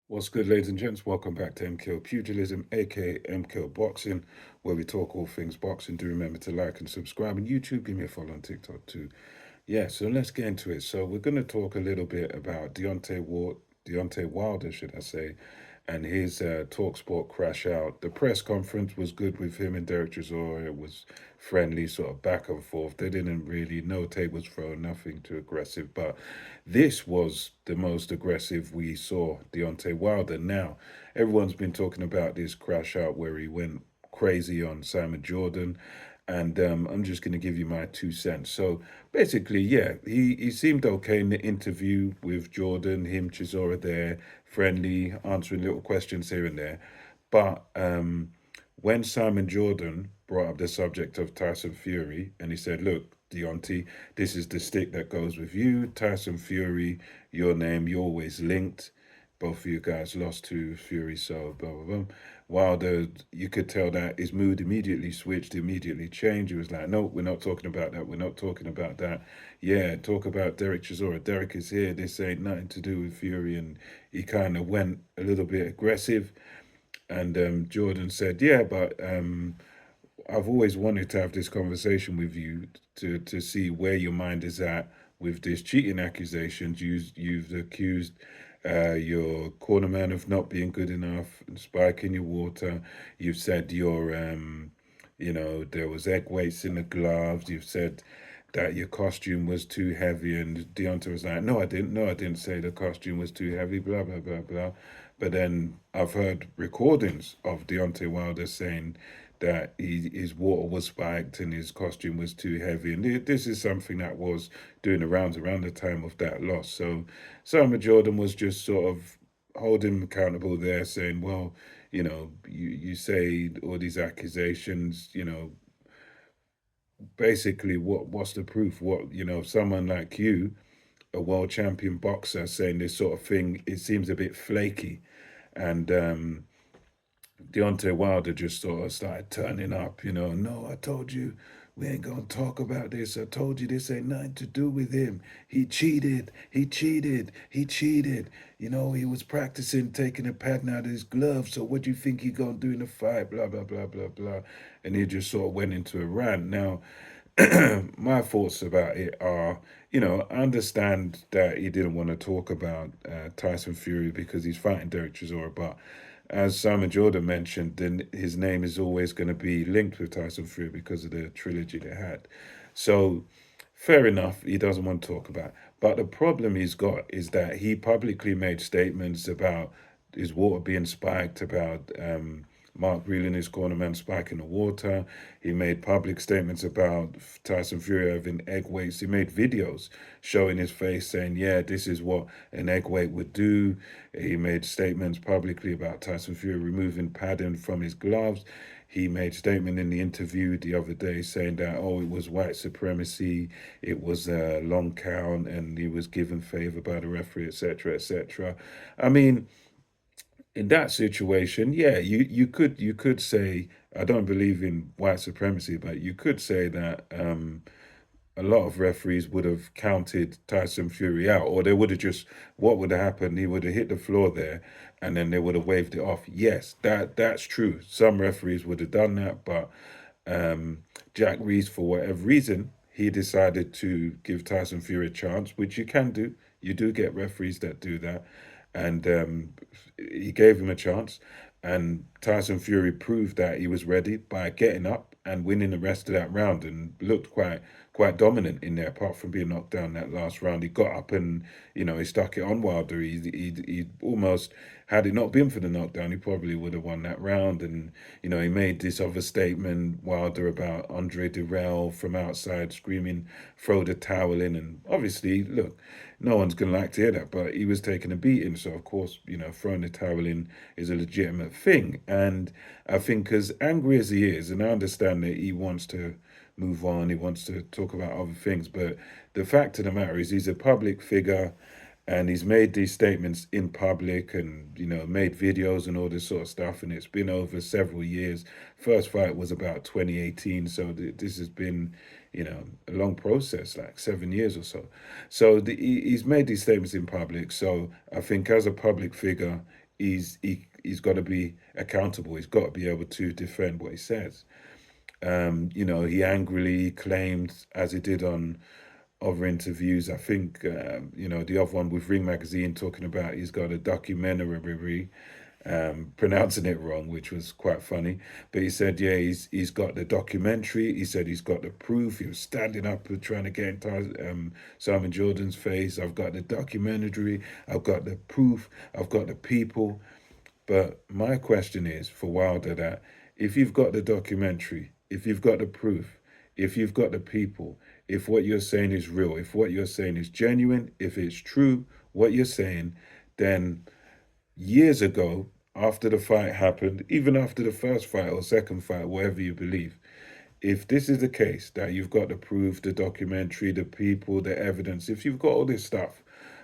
What's good, ladies and gents? Welcome back to MKO Pugilism, aka MKO Boxing, where we talk all things boxing. Do remember to like and subscribe on YouTube. Give me a follow on TikTok too. Yeah, so let's get into it. So we're going to talk a little bit about Deontay Wilder, should I say, and his Talksport crash out. The press conference was good with him and Derek Chisora. It was friendly, sort of back and forth. They didn't really, no tape was thrown, nothing too aggressive. But this was the most aggressive we saw Deontay Wilder. Now, everyone's been talking about this crash out where he went crazy on Simon Jordan. And I'm just going to give you my 2 cents. So basically, yeah, he seemed okay in the interview with Jordan, him, Chisora there, friendly, answering little questions here and there. But when Simon Jordan brought up the subject of Tyson Fury, and he said, "Look, Deontay, this is the stick that goes with you. Tyson Fury, your name, you're always linked. Both of you guys lost to Fury, so blah blah blah." Wilder, you could tell that his mood immediately switched, immediately changed. He was like, "No, we're not talking about that. We're not talking about that. Yeah, talk about Derek Chisora. Derek is here. This ain't nothing to do with Fury." And he kind of went a little bit aggressive. And Jordan said, "Yeah, but I've always wanted to have this conversation with you to see where your mind is at with this cheating accusations. You've accused your cornerman of not being good enough, spiking your water. You've said there was egg weights in the gloves. You've said that your costume was too heavy." And Deontay was like, "No, I didn't. No, I didn't say the costume was too heavy, blah, blah, blah, blah." But then I've heard recordings of Deontay Wilder saying that his water was spiked and his costume was too heavy. And this is something that was doing the rounds around the time of that loss. So Simon Jordan was just sort of holding him accountable there, saying, "Well, you say all these accusations, basically what's the proof? Someone like you, a world champion boxer, saying this sort of thing, it seems a bit flaky." And Deontay Wilder just sort of started turning up, "No, I told you we ain't gonna talk about this. I told you this ain't nothing to do with him. He cheated, he cheated, he cheated. He was practicing taking a pattern out of his glove. So what do you think he gonna do in the fight? Blah blah blah blah blah." And he just sort of went into a rant. Now, my thoughts about it are, I understand that he didn't want to talk about Tyson Fury because he's fighting Derek Chisora, but as Simon Jordan mentioned, then his name is always going to be linked with Tyson Fury because of the trilogy they had. So, fair enough, he doesn't want to talk about it. But the problem he's got is that he publicly made statements about his water being spiked, about Mark reeling his cornerman spiking the water. He made public statements about Tyson Fury having egg weights. He made videos showing his face saying, "Yeah, this is what an egg weight would do." He made statements publicly about Tyson Fury removing padding from his gloves. He made a statement in the interview the other day saying that, oh, it was white supremacy, it was a long count, and he was given favor by the referee, etc., etc. I mean, in that situation, yeah, you could say I don't believe in white supremacy, but you could say that a lot of referees would have counted Tyson Fury out, or they would have just what would have happened? He would have hit the floor there, and then they would have waved it off. Yes, that's true. Some referees would have done that, but um, Jack Reese, for whatever reason, he decided to give Tyson Fury a chance, which you can do. You do get referees that do that, and he gave him a chance. And Tyson Fury proved that he was ready by getting up and winning the rest of that round, and looked quite dominant in there. Apart from being knocked down that last round, he got up and he stuck it on Wilder. He almost, had it not been for the knockdown, he probably would have won that round. And he made this other statement, Wilder, about Andre Dirrell from outside screaming, "Throw the towel in." And obviously, look, no one's gonna like to hear that, but he was taking a beating, so of course, throwing the towel in is a legitimate thing. And I think, as angry as he is, and I understand that he wants to move on, he wants to talk about other things, but the fact of the matter is, he's a public figure, and he's made these statements in public, and made videos and all this sort of stuff, and it's been over several years. First fight was about 2018, so this has been a long process, like 7 years or so. So he's made these statements in public. So I think, as a public figure, he's got to be accountable. He's got to be able to defend what he says. He angrily claimed, as he did on other interviews. I think the other one with Ring Magazine talking about he's got a documentary, pronouncing it wrong, which was quite funny. But he said, yeah, he's got the documentary. He said he's got the proof. He was standing up and trying to get into Simon Jordan's face. I've got the documentary. I've got the proof. I've got the people. But my question is for Wilder that if you've got the documentary, if you've got the proof, if you've got the people, if what you're saying is real, if what you're saying is genuine, if it's true, what you're saying, then years ago, after the fight happened, even after the first fight or second fight, whatever you believe, if this is the case that you've got the proof, the documentary, the people, the evidence, if you've got all this stuff,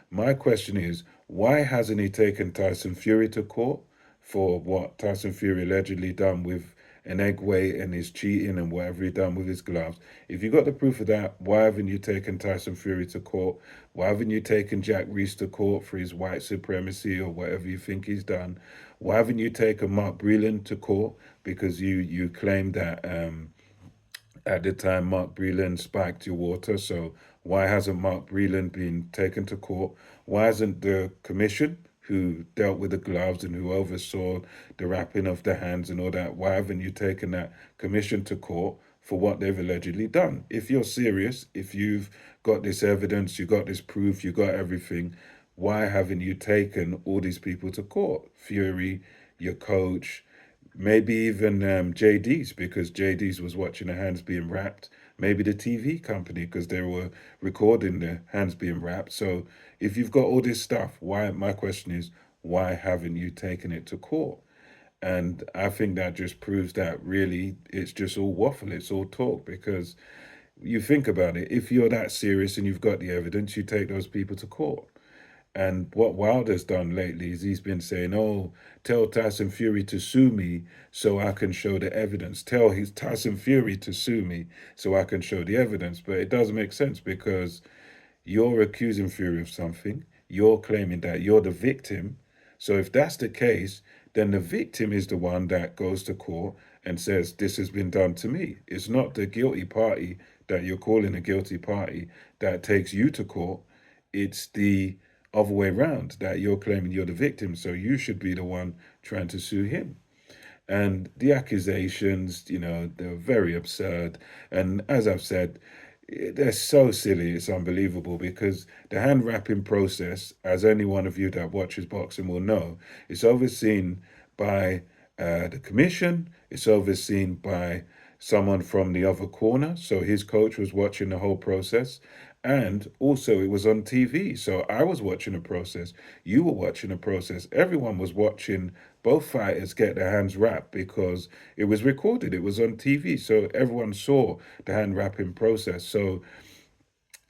my question is, why hasn't he taken Tyson Fury to court for what Tyson Fury allegedly done with an egg weight and his cheating and whatever he done with his gloves? If you got the proof of that, why haven't you taken Tyson Fury to court? Why haven't you taken Jack Reese to court for his white supremacy or whatever you think he's done? Why haven't you taken Mark Breland to court because you claim that at the time Mark Breland spiked your water? So why hasn't Mark Breland been taken to court? Why hasn't the commission who dealt with the gloves and who oversaw the wrapping of the hands and all that, why haven't you taken that commission to court for what they've allegedly done? If you're serious, if you've got this evidence, you got this proof, you got everything, why haven't you taken all these people to court? Fury, your coach, maybe even JD's, because JD's was watching the hands being wrapped. Maybe the TV company because they were recording the hands being wrapped. So if you've got all this stuff, why? My question is, why haven't you taken it to court? And I think that just proves that really it's just all waffle, it's all talk. Because you think about it, if you're that serious and you've got the evidence, you take those people to court. And what Wilder's done lately is he's been saying, "Oh, tell Tyson Fury to sue me so I can show the evidence. Tell his Tyson Fury to sue me so I can show the evidence." But it doesn't make sense because you're accusing Fury of something. You're claiming that you're the victim. So if that's the case, then the victim is the one that goes to court and says, "This has been done to me." It's not the guilty party that you're calling a guilty party that takes you to court. It's the other way around that you're claiming you're the victim. So you should be the one trying to sue him. And the accusations, they're very absurd. And as I've said, they're so silly, it's unbelievable because the hand wrapping process, as any one of you that watches boxing will know, is overseen by the commission, it's overseen by someone from the other corner. So his coach was watching the whole process. And also, it was on TV. So I was watching the process. You were watching the process. Everyone was watching both fighters get their hands wrapped because it was recorded. It was on TV. So everyone saw the hand wrapping process. So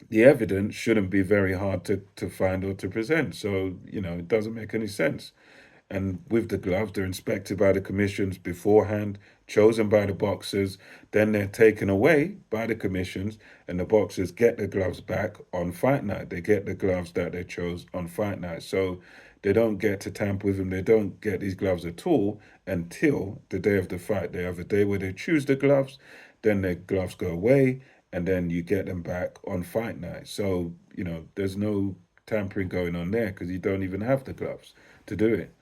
the evidence shouldn't be very hard to find or to present. So, it doesn't make any sense. And with the gloves, they're inspected by the commissions beforehand, chosen by the boxers, then they're taken away by the commissions, and the boxers get the gloves back on fight night. They get the gloves that they chose on fight night. So they don't get to tamper with them. They don't get these gloves at all until the day of the fight. They have a day where they choose the gloves, then the gloves go away, and then you get them back on fight night. So, there's no tampering going on there because you don't even have the gloves to do it.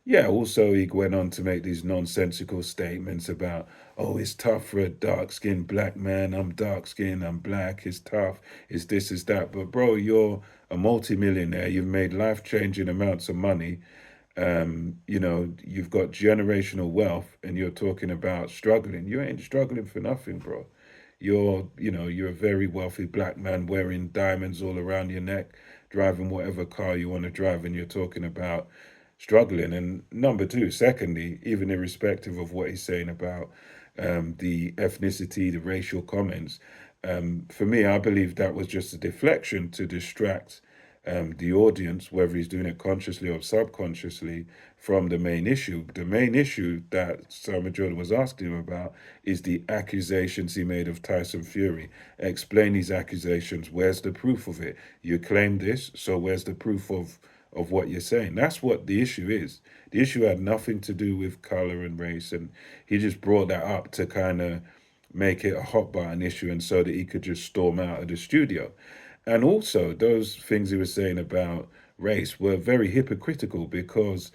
Yeah, also he went on to make these nonsensical statements about, oh, it's tough for a dark-skinned black man. I'm dark-skinned, I'm black, it's tough, it's this, it's that. But bro, you're a multimillionaire. You've made life-changing amounts of money. You've got generational wealth and you're talking about struggling. You ain't struggling for nothing, bro. You're a very wealthy black man wearing diamonds all around your neck, driving whatever car you want to drive, and you're talking about struggling. And number two, secondly, even irrespective of what he's saying about the ethnicity, the racial comments, for me, I believe that was just a deflection to distract the audience, whether he's doing it consciously or subconsciously, from the main issue. The main issue that Simon Jordan was asking him about is the accusations he made of Tyson Fury. Explain these accusations. Where's the proof of it? You claim this, so where's the proof of of what you're saying. That's what the issue is. The issue had nothing to do with color and race, and he just brought that up to kind of make it a hot button issue, and so that he could just storm out of the studio. And also, those things he was saying about race were very hypocritical because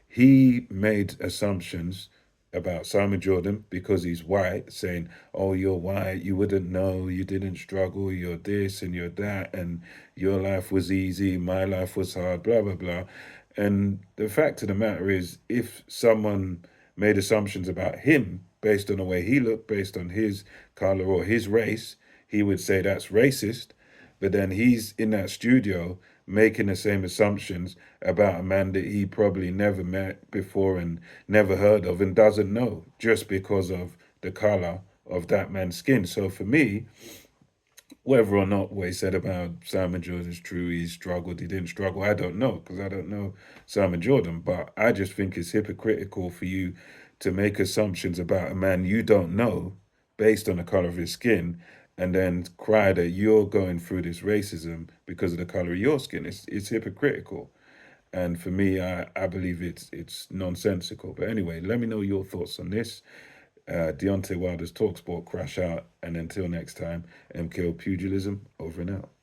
he made assumptions about Simon Jordan because he's white, saying, "Oh, you're white, you wouldn't know, you didn't struggle, you're this and you're that, and your life was easy, my life was hard, blah, blah, blah." And the fact of the matter is, if someone made assumptions about him based on the way he looked, based on his color or his race, he would say that's racist. But then he's in that studio making the same assumptions about a man that he probably never met before and never heard of and doesn't know just because of the color of that man's skin. So for me, whether or not what he said about Simon Jordan is true, he struggled, he didn't struggle, I don't know because I don't know Simon Jordan. But I just think it's hypocritical for you to make assumptions about a man you don't know based on the color of his skin and then cry that you're going through this racism because of the color of your skin. It's hypocritical. And for me, I believe it's nonsensical. But anyway, let me know your thoughts on this. Deontay Wilder's Talksport crash out. And until next time, MKO Pugilism over and out.